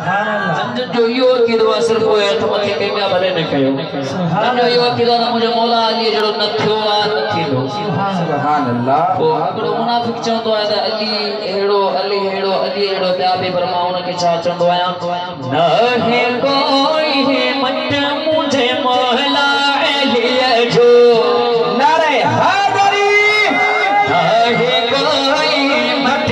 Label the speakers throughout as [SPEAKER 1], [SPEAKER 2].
[SPEAKER 1] Zanjan जो यो की दुआ सिर्फ होए तो मथे के में भले न कयो जंजन यो की दुआ मुझे मौला अली जड़ो न थियो आ न थींदो सुभान अल्लाह। ओ अगरो मुनाफिक चंदो है अली हेड़ो अली हेड़ो प्या पे पर मां उन के छा चंदो आया न है कोई है मत मुझे मौला अली जो नारे हैदरी न है कोई मत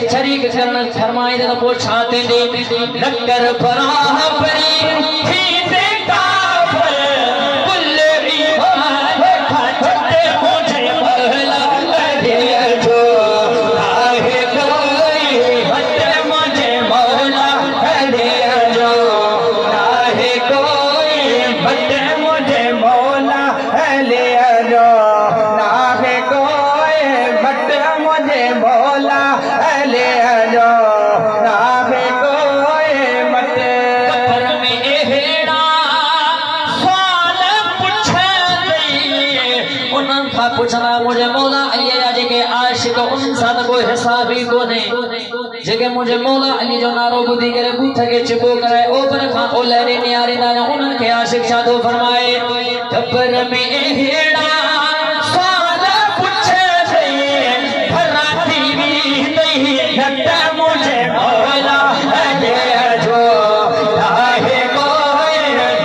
[SPEAKER 1] फरमाए तो वो छाते दे नक्कर फराह परी ही देखा पर कुल ईमान खाते मुझे मौला अली जो आहे कोई मत मुझे मौला अली जो आहे कोई मत मुझे मौला अली जो आहे कोई मत मुझे मौला अली जो पूछना मुझे मौला अली जेके आशिक इंसान को हिसाब ही कोने जेके मुझे मौला अली जो नारो बुधी करे बूथ के चिबो करे ओपर खां ओलरे नियारे दाना उनन के आशिक शादो फरमाए खबर में हेड़ा सवाल पूछे थे फराती भी नहीं घटा मुझे मौला अली जो आहे कोई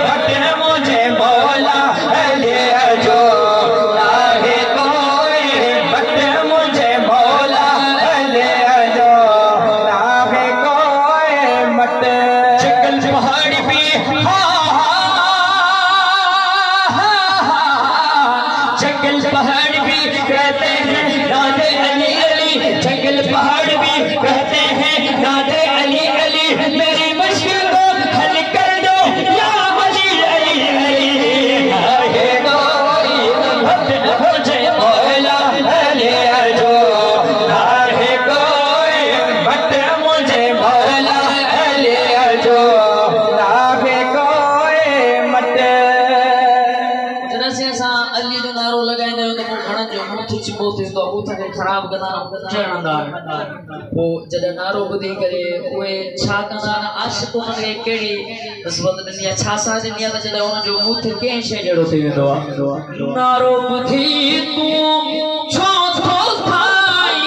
[SPEAKER 1] घट मुझे मौला अली जो खराब कंदा वो जद नारो बुधी करे ओए छा कंदा आशिक उन के केड़ी नस्बत दुनिया छा सा दुनिया त जद उन जो मुथ के शे जड़ो थी वेंदो नारो बुधी तू छो थो थाई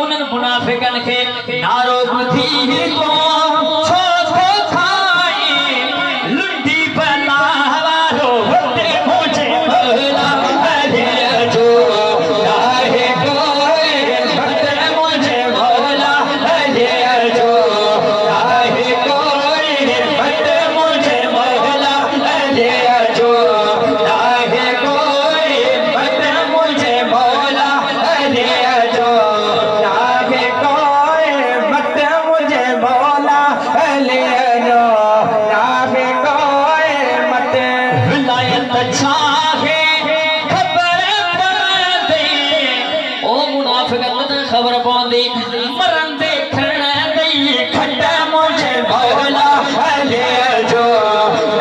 [SPEAKER 1] उन मुनाफिकन के नारो बुधी तू छो थो थाई लुंडी बनावारो वटे मुझे मौला अली जो खबर पांदी मरन देखण दई खटा मुझे मौला अली जो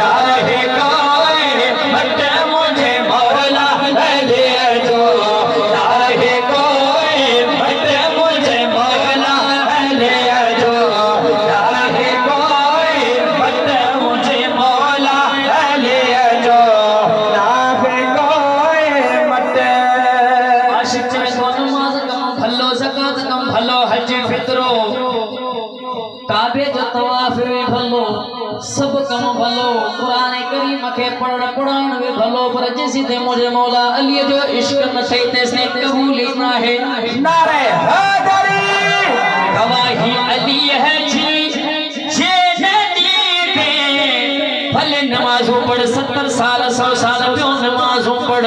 [SPEAKER 1] आहे कोई मत मुझे मौला अली जो आहे कोई मत मुझे मौला अली जो आहे कोई मत मुझे मौला अली जो आहे कोई मत आशिक भलो ज़कात कम भलो हज फितरो काबे जो तवाफ वे भलो सब कम भलो कुरान करीम के पढ़ण वे भलो पर जैसी ते मुझे मौला अली जो इश्क न सही ते से कबूल ना है नारे हैदरी गवाही अली है जी जे नदी पे भले नमाज़ों पढ़ 70 साल 100 साल पियो नमाज़ों पढ़